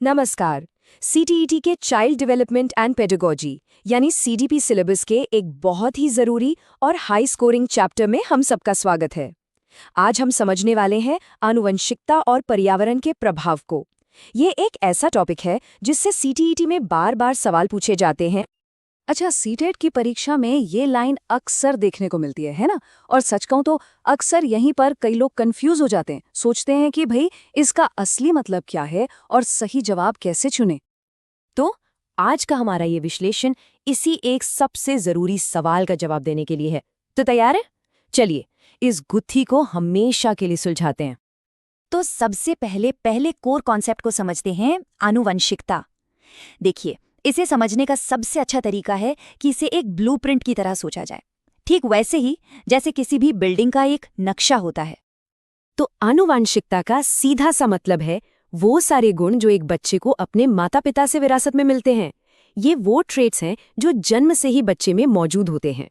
नमस्कार। सीटीईटी के child development and pedagogy यानी सीडीपी सिलेबस के एक बहुत ही ज़रूरी और हाई स्कोरिंग चैप्टर में हम सबका स्वागत है। आज हम समझने वाले हैं आनुवंशिकता और पर्यावरण के प्रभाव को। ये एक ऐसा टॉपिक है जिससे सीटीईटी में बार बार सवाल पूछे जाते हैं। अच्छा, सीटेट की परीक्षा में ये लाइन अक्सर देखने को मिलती है ना? और सच कहूं तो अक्सर यहीं पर कई लोग कंफ्यूज हो जाते हैं, सोचते हैं कि भाई इसका असली मतलब क्या है और सही जवाब कैसे चुने। तो आज का हमारा ये विश्लेषण इसी एक सबसे ज़रूरी सवाल का जवाब देने के लिए है। तो तैयार है? चलिए इस गुत्थी को हमेशा के लिए सुलझाते हैं। तो सबसे पहले कोर कॉन्सेप्ट को समझते हैं, आनुवंशिकता। देखिए, इसे समझने का सबसे अच्छा तरीका है कि इसे एक ब्लूप्रिंट की तरह सोचा जाए, ठीक वैसे ही जैसे किसी भी बिल्डिंग का एक नक्शा होता है। तो आनुवंशिकता का सीधा सा मतलब है वो सारे गुण जो एक बच्चे को अपने माता पिता से विरासत में मिलते हैं। ये वो ट्रेट्स हैं जो जन्म से ही बच्चे में मौजूद होते हैं।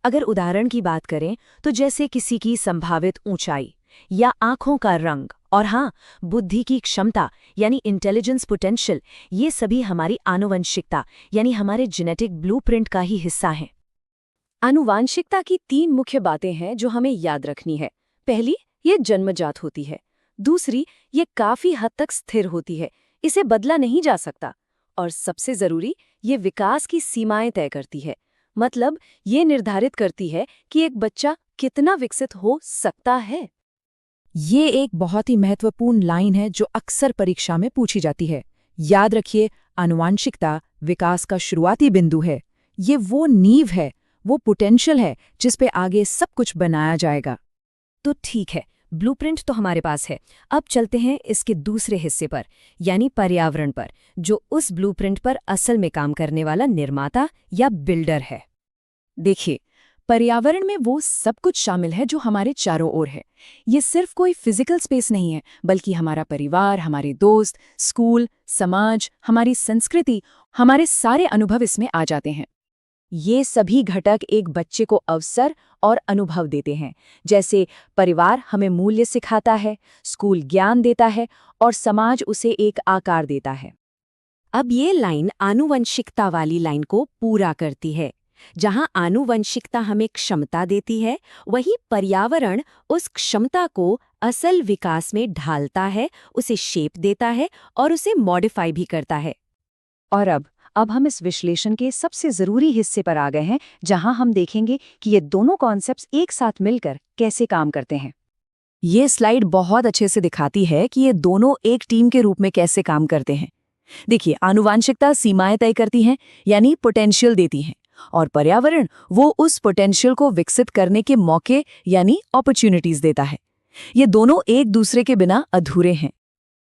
अगर उदाहरण की बात करें तो जैसे किसी की संभावित ऊंचाई या आंखों का रंग और हाँ, बुद्धि की क्षमता यानी इंटेलिजेंस पोटेंशियल, ये सभी हमारी आनुवंशिकता यानी हमारे जेनेटिक ब्लूप्रिंट का ही हिस्सा हैं। आनुवांशिकता की 3 मुख्य बातें हैं जो हमें याद रखनी है। पहली, ये जन्मजात होती है। दूसरी, ये काफी हद तक स्थिर होती है, इसे बदला नहीं जा सकता। और सबसे जरूरी, ये विकास की सीमाएं तय करती है। मतलब ये निर्धारित करती है कि एक बच्चा कितना विकसित हो सकता है। ये एक बहुत ही महत्वपूर्ण लाइन है जो अक्सर परीक्षा में पूछी जाती है। याद रखिए, आनुवांशिकता विकास का शुरुआती बिंदु है। ये वो नींव है, वो पोटेंशियल है जिस पे आगे सब कुछ बनाया जाएगा। तो ठीक है, ब्लूप्रिंट तो हमारे पास है। अब चलते हैं इसके दूसरे हिस्से पर, यानी पर्यावरण पर, जो उस ब्लूप्रिंट पर असल में काम करने वाला निर्माता या बिल्डर है। देखिए, पर्यावरण में वो सब कुछ शामिल है जो हमारे चारों ओर है। ये सिर्फ कोई फिजिकल स्पेस नहीं है, बल्कि हमारा परिवार, हमारे दोस्त, स्कूल, समाज, हमारी संस्कृति, हमारे सारे अनुभव इसमें आ जाते हैं। ये सभी घटक एक बच्चे को अवसर और अनुभव देते हैं। जैसे परिवार हमें मूल्य सिखाता है, स्कूल ज्ञान देता है और समाज उसे एक आकार देता है। अब ये लाइन आनुवंशिकता वाली लाइन को पूरा करती है। जहां आनुवंशिकता हमें क्षमता देती है, वहीं पर्यावरण उस क्षमता को असल विकास में ढालता है, उसे शेप देता है और उसे मॉडिफाई भी करता है। और अब हम इस विश्लेषण के सबसे जरूरी हिस्से पर आ गए हैं, जहां हम देखेंगे कि ये दोनों कॉन्सेप्ट्स एक साथ मिलकर कैसे काम करते हैं। ये स्लाइड बहुत अच्छे से दिखाती है कि ये दोनों एक टीम के रूप में कैसे काम करते हैं। देखिए, आनुवांशिकता सीमाएं तय करती हैं, यानी पोटेंशियल देती हैं, और पर्यावरण वो उस पोटेंशियल को विकसित करने के मौके यानी अपॉर्चुनिटीज देता है। ये दोनों एक दूसरे के बिना अधूरे हैं।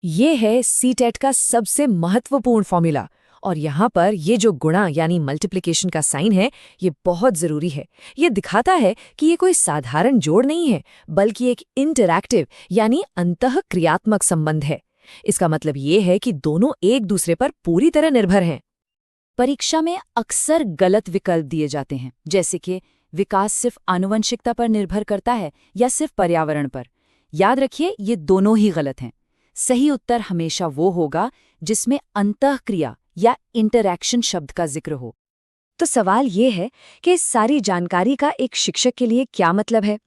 ये है सीटेट का सबसे महत्वपूर्ण फॉर्मूला। और यहाँ पर ये जो गुणा यानी मल्टीप्लिकेशन का साइन है, ये बहुत ज़रूरी है। ये दिखाता है कि ये कोई साधारण जोड़ नहीं है, बल्कि एक इंटरैक्टिव यानी अंतःक्रियात्मक संबंध है। इसका मतलब ये है कि दोनों एक दूसरे पर पूरी तरह निर्भर हैं। परीक्षा में अक्सर गलत विकल्प दिए जाते हैं, जैसे कि विकास सिर्फ आनुवंशिकता पर निर्भर करता है या सिर्फ पर्यावरण पर। याद रखिए, ये दोनों ही गलत हैं। सही उत्तर हमेशा वो होगा जिसमें अंतःक्रिया या इंटरैक्शन शब्द का जिक्र हो। तो सवाल ये है कि इस सारी जानकारी का एक शिक्षक के लिए क्या मतलब है?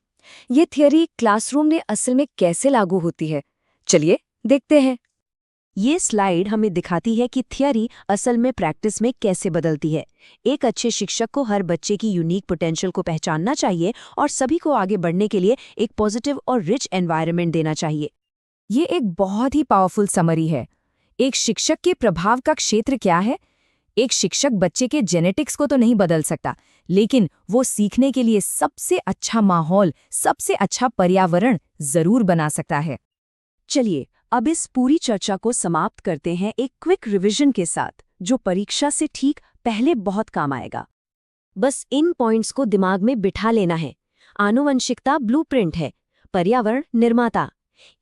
ये थियरी क्लासरूम में असल में कैसे लागू होती है? चलिए देखते हैं। ये स्लाइड हमें दिखाती है कि थियरी असल में प्रैक्टिस में कैसे बदलती है। एक अच्छे शिक्षक को हर बच्चे की यूनिक पोटेंशियल को पहचानना चाहिए और सभी को आगे बढ़ने के लिए एक पॉजिटिव और रिच एनवायरनमेंट देना चाहिए। ये एक बहुत ही पावरफुल समरी है। एक शिक्षक के प्रभाव का क्षेत्र क्या है? एक शिक्षक बच्चे के जेनेटिक्स को तो नहीं बदल सकता, लेकिन वो सीखने के लिए सबसे अच्छा माहौल, सबसे अच्छा पर्यावरण जरूर बना सकता है। चलिए अब इस पूरी चर्चा को समाप्त करते हैं एक क्विक रिवीजन के साथ, जो परीक्षा से ठीक पहले बहुत काम आएगा। बस इन पॉइंट्स को दिमाग में बिठा लेना है। आनुवंशिकता ब्लूप्रिंट है, पर्यावरण निर्माता।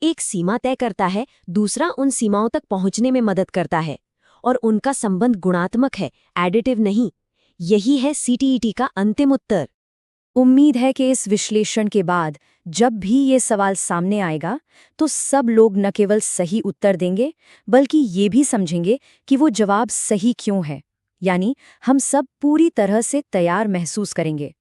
एक सीमा तय करता है, दूसरा उन सीमाओं तक पहुंचने में मदद करता है, और उनका संबंध गुणात्मक है, एडिटिव नहीं। यही है सीटीईटी का अंतिम उत्तर। उम्मीद है कि इस विश्लेषण के बाद जब भी ये सवाल सामने आएगा तो सब लोग न केवल सही उत्तर देंगे बल्कि ये भी समझेंगे कि वो जवाब सही क्यों है, यानी हम सब पूरी तरह से तैयार महसूस करेंगे।